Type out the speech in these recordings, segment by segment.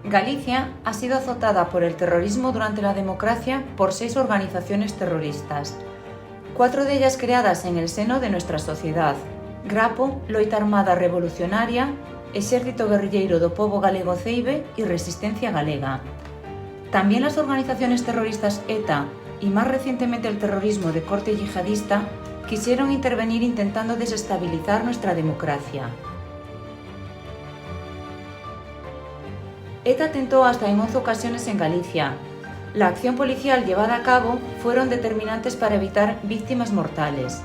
Galicia ha sido azotada por el terrorismo durante la democracia por 6 organizaciones terroristas, 4 de ellas creadas en el seno de nuestra sociedad: Grapo, Loita Armada Revolucionaria, Exército Guerrilleiro do Pobo Galego Ceibe y Resistencia Galega. También las organizaciones terroristas ETA y más recientemente el terrorismo de corte yihadista quisieron intervenir intentando desestabilizar nuestra democracia. ETA atentó hasta en 11 ocasiones en Galicia. La acción policial llevada a cabo fueron determinantes para evitar víctimas mortales.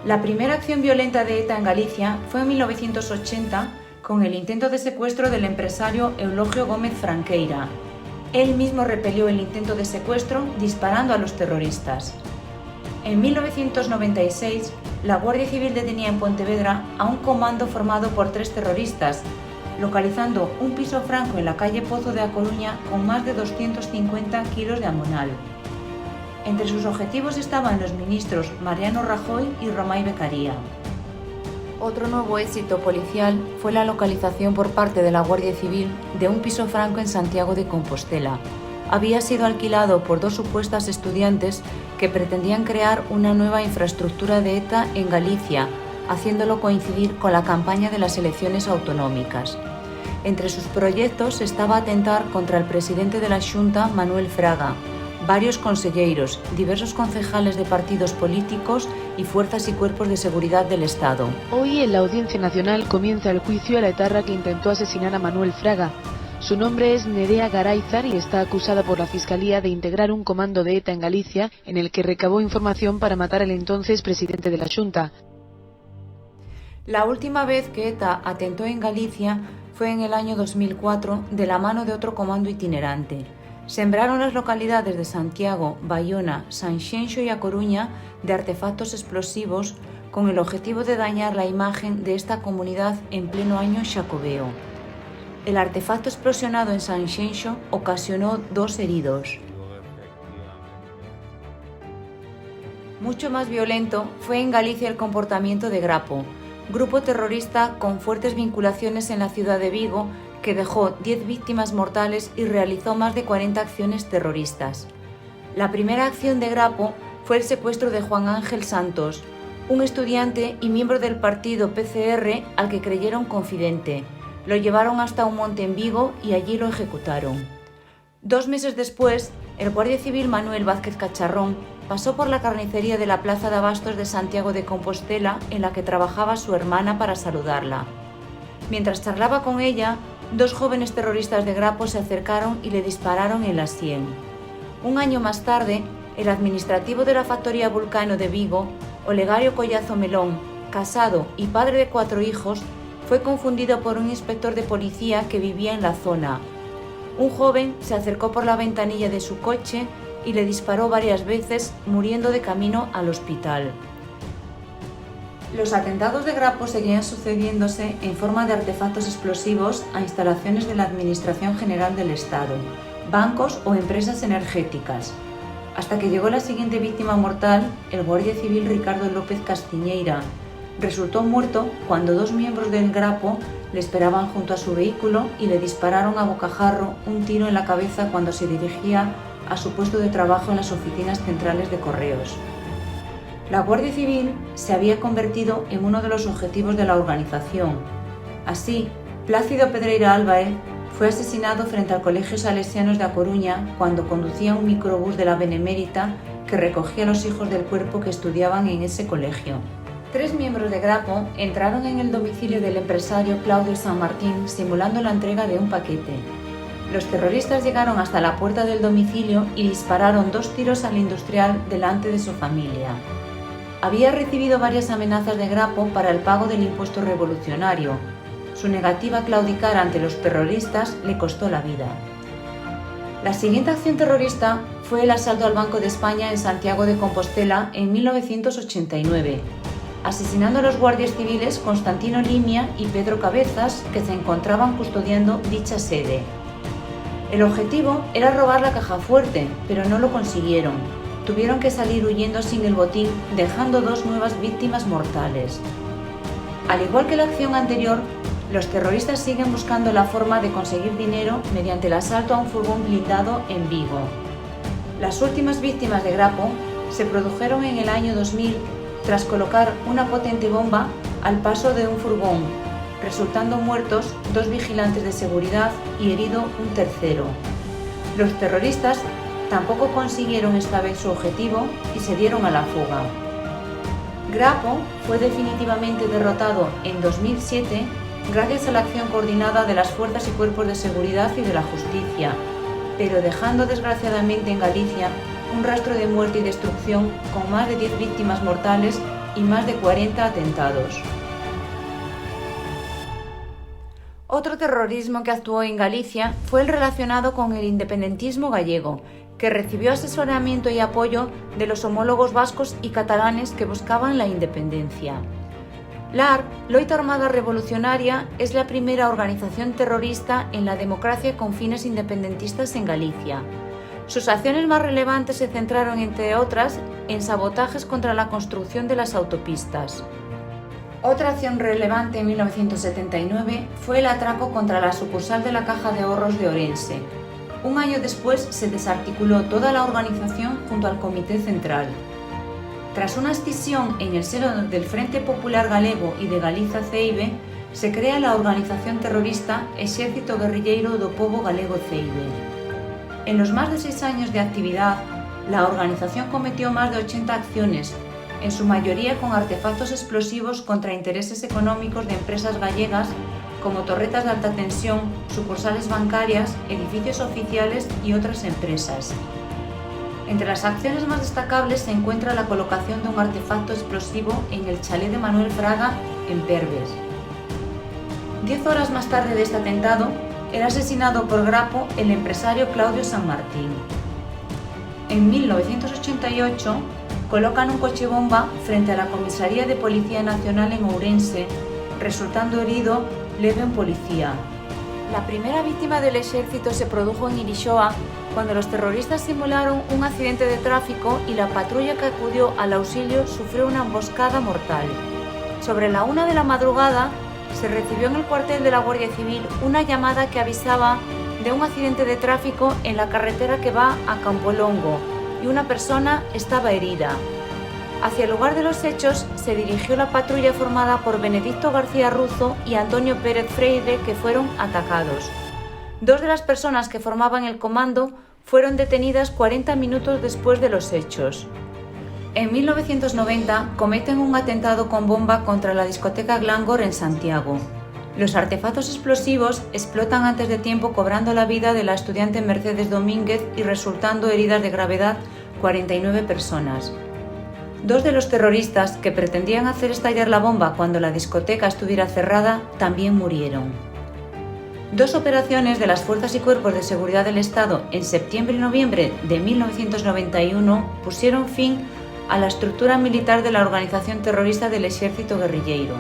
La primera acción violenta de ETA en Galicia fue en 1980 con el intento de secuestro del empresario Eulogio Gómez Franqueira. Él mismo repelió el intento de secuestro disparando a los terroristas. En 1996, la Guardia Civil detenía en Pontevedra a un comando formado por 3 terroristas, localizando un piso franco en la calle Pozo de A Coruña con más de 250 kilos de amonal. Entre sus objetivos estaban los ministros Mariano Rajoy y Romay Becaría. Otro nuevo éxito policial fue la localización por parte de la Guardia Civil de un piso franco en Santiago de Compostela. Había sido alquilado por 2 supuestas estudiantes que pretendían crear una nueva infraestructura de ETA en Galicia, haciéndolo coincidir con la campaña de las elecciones autonómicas. Entre sus proyectos estaba atentar contra el presidente de la Xunta, Manuel Fraga, varios conselleiros, diversos concejales de partidos políticos y fuerzas y cuerpos de seguridad del Estado. Hoy en la Audiencia Nacional comienza el juicio a la etarra que intentó asesinar a Manuel Fraga. Su nombre es Nerea Garáizar y está acusada por la Fiscalía de integrar un comando de ETA en Galicia en el que recabó información para matar al entonces presidente de la Xunta. La última vez que ETA atentó en Galicia fue en el año 2004 de la mano de otro comando itinerante. Sembraron las localidades de Santiago, Baiona, Sanxenxo y A Coruña de artefactos explosivos con el objetivo de dañar la imagen de esta comunidad en pleno año xacobeo. El artefacto explosionado en Sanxenxo ocasionó 2 heridos. Mucho más violento fue en Galicia el comportamiento de Grapo, grupo terrorista con fuertes vinculaciones en la ciudad de Vigo, que dejó 10 víctimas mortales y realizó más de 40 acciones terroristas. La primera acción de Grapo fue el secuestro de Juan Ángel Santos, un estudiante y miembro del partido PCR al que creyeron confidente. Lo llevaron hasta un monte en Vigo y allí lo ejecutaron. 2 meses después, el guardia civil Manuel Vázquez Cacharrón pasó por la carnicería de la Plaza de Abastos de Santiago de Compostela en la que trabajaba su hermana para saludarla. Mientras charlaba con ella, 2 jóvenes terroristas de Grapo se acercaron y le dispararon en la sien. Un año más tarde, el administrativo de la factoría Vulcano de Vigo, Olegario Collazo Melón, casado y padre de 4 hijos, fue confundido por un inspector de policía que vivía en la zona. Un joven se acercó por la ventanilla de su coche y le disparó varias veces, muriendo de camino al hospital. Los atentados de Grapo seguían sucediéndose en forma de artefactos explosivos a instalaciones de la Administración General del Estado, bancos o empresas energéticas, hasta que llegó la siguiente víctima mortal, el guardia civil Ricardo López Castiñeira. Resultó muerto cuando 2 miembros del Grapo le esperaban junto a su vehículo y le dispararon a bocajarro un tiro en la cabeza cuando se dirigía a su puesto de trabajo en las oficinas centrales de correos. La Guardia Civil se había convertido en uno de los objetivos de la organización. Así, Plácido Pedreira Álvarez fue asesinado frente al Colegio Salesianos de A Coruña cuando conducía un microbús de la Benemérita que recogía a los hijos del cuerpo que estudiaban en ese colegio. 3 miembros de Grapo entraron en el domicilio del empresario Claudio San Martín simulando la entrega de un paquete. Los terroristas llegaron hasta la puerta del domicilio y dispararon 2 tiros al industrial delante de su familia. Había recibido varias amenazas de Grapo para el pago del impuesto revolucionario. Su negativa a claudicar ante los terroristas le costó la vida. La siguiente acción terrorista fue el asalto al Banco de España en Santiago de Compostela en 1989, asesinando a los guardias civiles Constantino Limia y Pedro Cabezas, que se encontraban custodiando dicha sede. El objetivo era robar la caja fuerte, pero no lo consiguieron. Tuvieron que salir huyendo sin el botín, dejando 2 nuevas víctimas mortales. Al igual que la acción anterior, Los terroristas siguen buscando la forma de conseguir dinero mediante el asalto a un furgón blindado en Vigo. Las últimas víctimas de Grapo se produjeron en el año 2000 tras colocar una potente bomba al paso de un furgón, resultando muertos 2 vigilantes de seguridad y herido un tercero. Los terroristas tampoco consiguieron esta vez su objetivo y se dieron a la fuga. Grapo fue definitivamente derrotado en 2007 gracias a la acción coordinada de las fuerzas y cuerpos de seguridad y de la justicia, pero dejando desgraciadamente en Galicia un rastro de muerte y destrucción con más de 10 víctimas mortales y más de 40 atentados. Otro terrorismo que actuó en Galicia fue el relacionado con el independentismo gallego, que recibió asesoramiento y apoyo de los homólogos vascos y catalanes que buscaban la independencia. La Loita Armada Revolucionaria es la primera organización terrorista en la democracia con fines independentistas en Galicia. Sus acciones más relevantes se centraron, entre otras, en sabotajes contra la construcción de las autopistas. Otra acción relevante en 1979 fue el atraco contra la sucursal de la Caja de Ahorros de Ourense. Un año después se desarticuló toda la organización junto al Comité Central. Tras una escisión en el seno del Frente Popular Galego y de Galiza Ceibe, se crea la organización terrorista Exército Guerrilleiro do Pobo Galego Ceibe. En los más de 6 años de actividad, la organización cometió más de 80 acciones, en su mayoría con artefactos explosivos contra intereses económicos de empresas gallegas como torretas de alta tensión, sucursales bancarias, edificios oficiales y otras empresas. Entre las acciones más destacables se encuentra la colocación de un artefacto explosivo en el chalet de Manuel Fraga, en Perves. 10 horas más tarde de este atentado, era asesinado por Grapo el empresario Claudio San Martín. En 1988, colocan un coche bomba frente a la Comisaría de Policía Nacional en Ourense, resultando herido leve un policía. La primera víctima del ejército se produjo en Irixoa, cuando los terroristas simularon un accidente de tráfico y la patrulla que acudió al auxilio sufrió una emboscada mortal. Sobre la 1 de la madrugada, se recibió en el cuartel de la Guardia Civil una llamada que avisaba de un accidente de tráfico en la carretera que va a Campolongo y una persona estaba herida. Hacia el lugar de los hechos se dirigió la patrulla formada por Benedicto García Ruzo y Antonio Pérez Freire, que fueron atacados. 2 de las personas que formaban el comando fueron detenidas 40 minutos después de los hechos. En 1990 cometen un atentado con bomba contra la discoteca Glangor en Santiago. Los artefactos explosivos explotan antes de tiempo, cobrando la vida de la estudiante Mercedes Domínguez y resultando heridas de gravedad 49 personas. 2 de los terroristas que pretendían hacer estallar la bomba cuando la discoteca estuviera cerrada también murieron. 2 operaciones de las fuerzas y cuerpos de seguridad del Estado en septiembre y noviembre de 1991 pusieron fin a la estructura militar de la organización terrorista del Exército Guerrilleiro.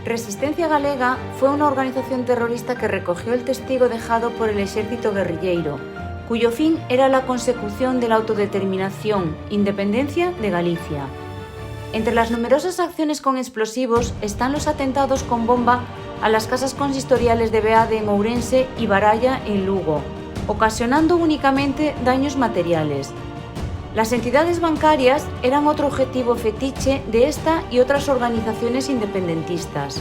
Resistencia Galega fue una organización terrorista que recogió el testigo dejado por el Exército Guerrilleiro, cuyo fin era la consecución de la autodeterminación, independencia de Galicia. Entre las numerosas acciones con explosivos están los atentados con bomba a las casas consistoriales de Beade en Ourense y Baralla en Lugo, ocasionando únicamente daños materiales. Las entidades bancarias eran otro objetivo fetiche de esta y otras organizaciones independentistas.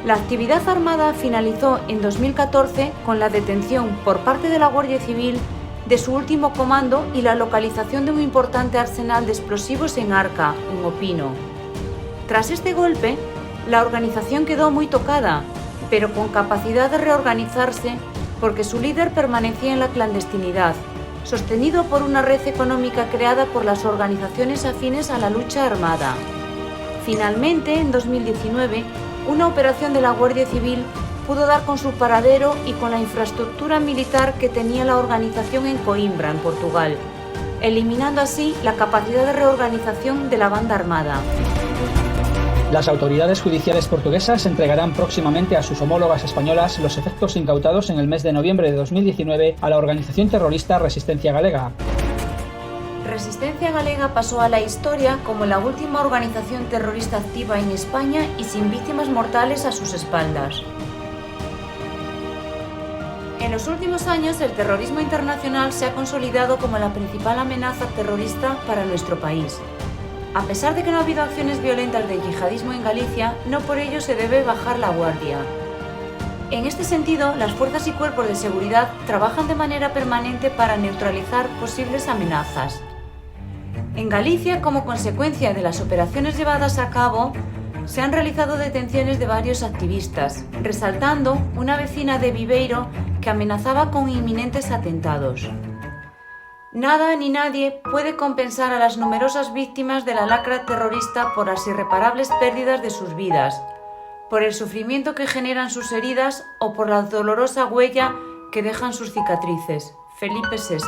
La actividad armada finalizó en 2014 con la detención por parte de la Guardia Civil de su último comando y la localización de un importante arsenal de explosivos en Arca, en Opino. Tras este golpe, la organización quedó muy tocada, pero con capacidad de reorganizarse porque su líder permanecía en la clandestinidad, sostenido por una red económica creada por las organizaciones afines a la lucha armada. Finalmente, en 2019, una operación de la Guardia Civil pudo dar con su paradero y con la infraestructura militar que tenía la organización en Coimbra, en Portugal, eliminando así la capacidad de reorganización de la banda armada. Las autoridades judiciales portuguesas entregarán próximamente a sus homólogas españolas los efectos incautados en el mes de noviembre de 2019 a la organización terrorista Resistencia Galega. Resistencia Galega pasó a la historia como la última organización terrorista activa en España y sin víctimas mortales a sus espaldas. En los últimos años, el terrorismo internacional se ha consolidado como la principal amenaza terrorista para nuestro país. A pesar de que no ha habido acciones violentas de yihadismo en Galicia, no por ello se debe bajar la guardia. En este sentido, las fuerzas y cuerpos de seguridad trabajan de manera permanente para neutralizar posibles amenazas. En Galicia, como consecuencia de las operaciones llevadas a cabo, se han realizado detenciones de varios activistas, resaltando una vecina de Viveiro que amenazaba con inminentes atentados. Nada ni nadie puede compensar a las numerosas víctimas de la lacra terrorista por las irreparables pérdidas de sus vidas, por el sufrimiento que generan sus heridas o por la dolorosa huella que dejan sus cicatrices. Felipe VI.